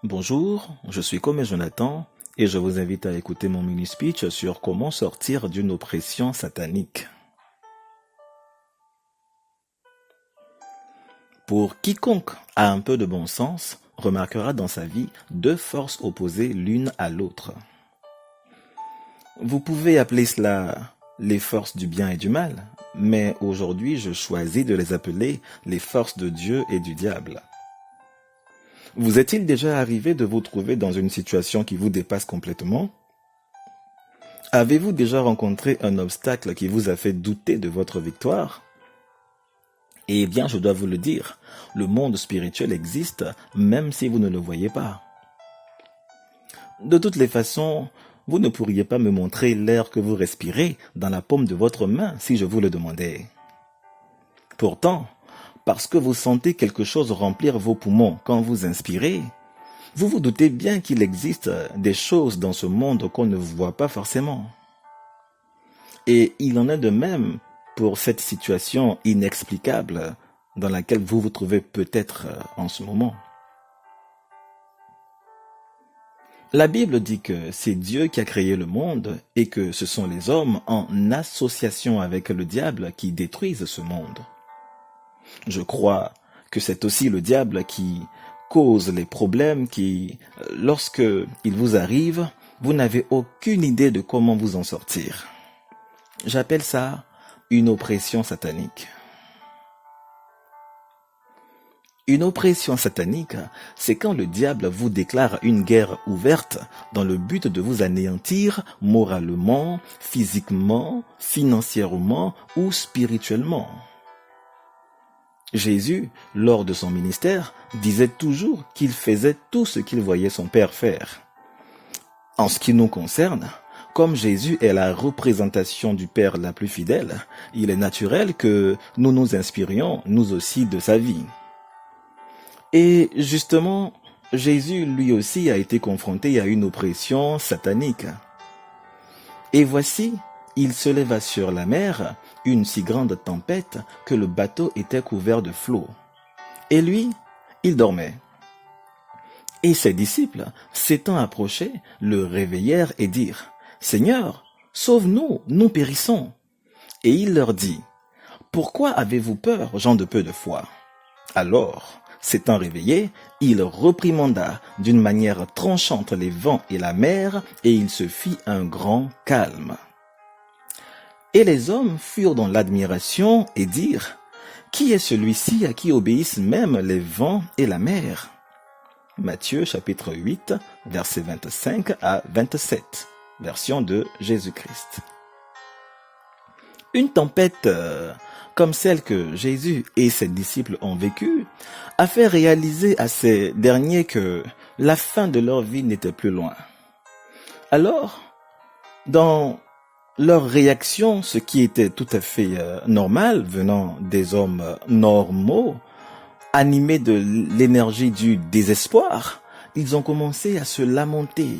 Bonjour, je suis Comme Jonathan et je vous invite à écouter mon mini-speech sur comment sortir d'une oppression satanique. Pour quiconque a un peu de bon sens, remarquera dans sa vie deux forces opposées l'une à l'autre. Vous pouvez appeler cela les forces du bien et du mal, mais aujourd'hui je choisis de les appeler les forces de Dieu et du diable. Vous est-il déjà arrivé de vous trouver dans une situation qui vous dépasse complètement? Avez-vous déjà rencontré un obstacle qui vous a fait douter de votre victoire? Eh bien, je dois vous le dire, le monde spirituel existe même si vous ne le voyez pas. De toutes les façons, vous ne pourriez pas me montrer l'air que vous respirez dans la paume de votre main si je vous le demandais. Pourtant, parce que vous sentez quelque chose remplir vos poumons quand vous inspirez, vous vous doutez bien qu'il existe des choses dans ce monde qu'on ne voit pas forcément. Et il en est de même pour cette situation inexplicable dans laquelle vous vous trouvez peut-être en ce moment. La Bible dit que c'est Dieu qui a créé le monde et que ce sont les hommes en association avec le diable qui détruisent ce monde. Je crois que c'est aussi le diable qui cause les problèmes qui, lorsque ils vous arrivent, vous n'avez aucune idée de comment vous en sortir. J'appelle ça une oppression satanique. Une oppression satanique, c'est quand le diable vous déclare une guerre ouverte dans le but de vous anéantir moralement, physiquement, financièrement ou spirituellement. Jésus, lors de son ministère, disait toujours qu'il faisait tout ce qu'il voyait son Père faire. En ce qui nous concerne, comme Jésus est la représentation du Père la plus fidèle, il est naturel que nous nous inspirions, nous aussi, de sa vie. Et justement, Jésus lui aussi a été confronté à une oppression satanique. Et voici, il se leva sur la mer, une si grande tempête que le bateau était couvert de flots. Et lui, il dormait. Et ses disciples, s'étant approchés, le réveillèrent et dirent, « Seigneur, sauve-nous, nous périssons. » Et il leur dit, « Pourquoi avez-vous peur, gens de peu de foi ?» Alors, s'étant réveillé, il reprimanda d'une manière tranchante les vents et la mer, et il se fit un grand calme. Et les hommes furent dans l'admiration et dirent, « Qui est celui-ci à qui obéissent même les vents et la mer ?» Matthieu chapitre 8, versets 25 à 27, version de Jésus-Christ. Une tempête comme celle que Jésus et ses disciples ont vécue a fait réaliser à ces derniers que la fin de leur vie n'était plus loin. Alors, dans leur réaction, ce qui était tout à fait normal venant des hommes normaux, animés de l'énergie du désespoir, ils ont commencé à se lamenter.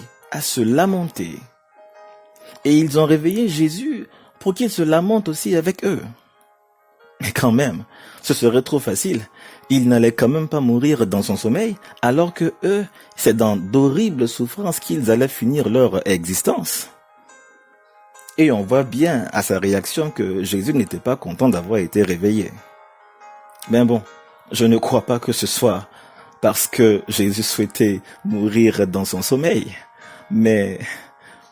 Et ils ont réveillé Jésus pour qu'il se lamente aussi avec eux. Mais quand même, ce serait trop facile. Il n'allait quand même pas mourir dans son sommeil, alors que eux, c'est dans d'horribles souffrances qu'ils allaient finir leur existence. Et on voit bien à sa réaction que Jésus n'était pas content d'avoir été réveillé. Mais bon, je ne crois pas que ce soit parce que Jésus souhaitait mourir dans son sommeil. Mais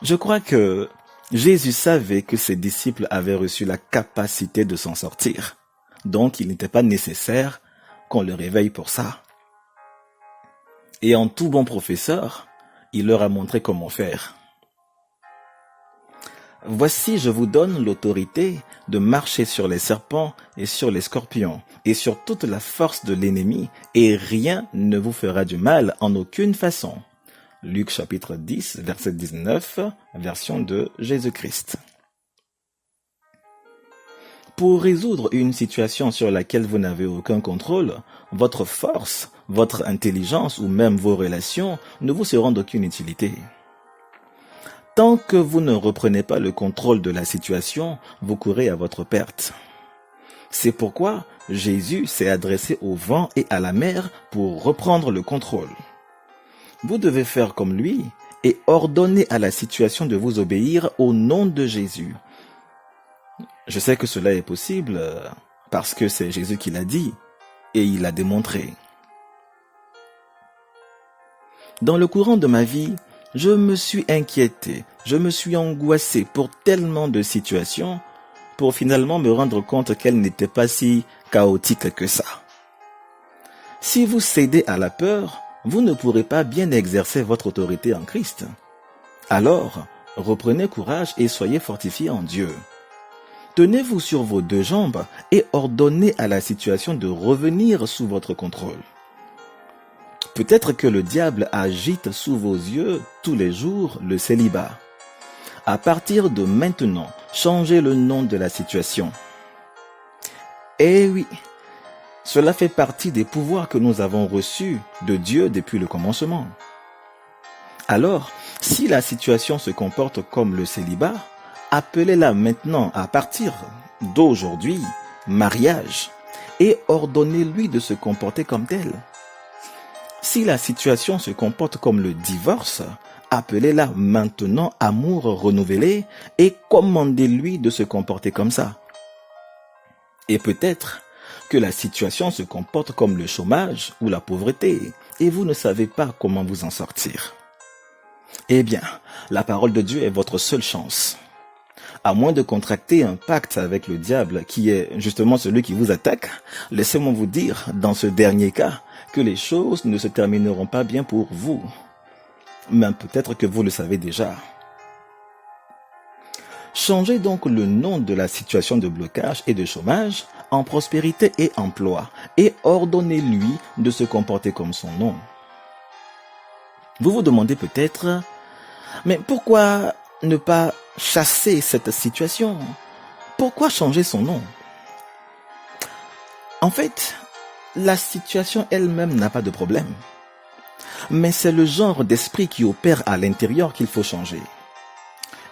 je crois que Jésus savait que ses disciples avaient reçu la capacité de s'en sortir. Donc il n'était pas nécessaire qu'on le réveille pour ça. Et en tout bon professeur, il leur a montré comment faire. Voici, je vous donne l'autorité de marcher sur les serpents et sur les scorpions et sur toute la force de l'ennemi, et rien ne vous fera du mal en aucune façon. Luc chapitre 10, verset 19, version de Jésus-Christ. Pour résoudre une situation sur laquelle vous n'avez aucun contrôle, votre force, votre intelligence ou même vos relations ne vous seront d'aucune utilité. Tant que vous ne reprenez pas le contrôle de la situation, vous courez à votre perte. C'est pourquoi Jésus s'est adressé au vent et à la mer pour reprendre le contrôle. Vous devez faire comme lui et ordonner à la situation de vous obéir au nom de Jésus. Je sais que cela est possible parce que c'est Jésus qui l'a dit et il l'a démontré. Dans le courant de ma vie, je me suis inquiété, je me suis angoissé pour tellement de situations pour finalement me rendre compte qu'elles n'étaient pas si chaotiques que ça. Si vous cédez à la peur, vous ne pourrez pas bien exercer votre autorité en Christ. Alors, reprenez courage et soyez fortifiés en Dieu. Tenez-vous sur vos deux jambes et ordonnez à la situation de revenir sous votre contrôle. Peut-être que le diable agite sous vos yeux tous les jours le célibat. À partir de maintenant, changez le nom de la situation. Eh oui, cela fait partie des pouvoirs que nous avons reçus de Dieu depuis le commencement. Alors, si la situation se comporte comme le célibat, appelez-la maintenant à partir d'aujourd'hui, mariage, et ordonnez-lui de se comporter comme tel. Si la situation se comporte comme le divorce, appelez-la maintenant amour renouvelé et commandez-lui de se comporter comme ça. Et peut-être que la situation se comporte comme le chômage ou la pauvreté et vous ne savez pas comment vous en sortir. Eh bien, la parole de Dieu est votre seule chance. À moins de contracter un pacte avec le diable qui est justement celui qui vous attaque, laissez-moi vous dire, dans ce dernier cas, que les choses ne se termineront pas bien pour vous. Même peut-être que vous le savez déjà. Changez donc le nom de la situation de blocage et de chômage en prospérité et emploi et ordonnez-lui de se comporter comme son nom. Vous vous demandez peut-être, mais pourquoi ne pas chasser cette situation? Pourquoi changer son nom? En fait, la situation elle-même n'a pas de problème. Mais c'est le genre d'esprit qui opère à l'intérieur qu'il faut changer.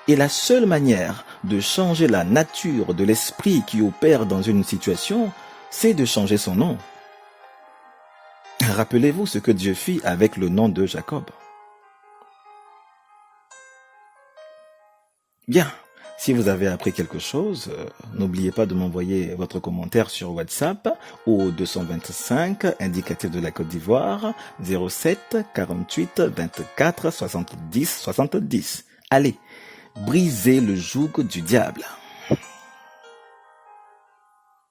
Et la seule manière de changer la nature de l'esprit qui opère dans une situation, c'est de changer son nom. Rappelez-vous ce que Dieu fit avec le nom de Jacob. Bien, si vous avez appris quelque chose, n'oubliez pas de m'envoyer votre commentaire sur WhatsApp au 225 indicatif de la Côte d'Ivoire 07 48 24 70 70. Allez, brisez le joug du diable.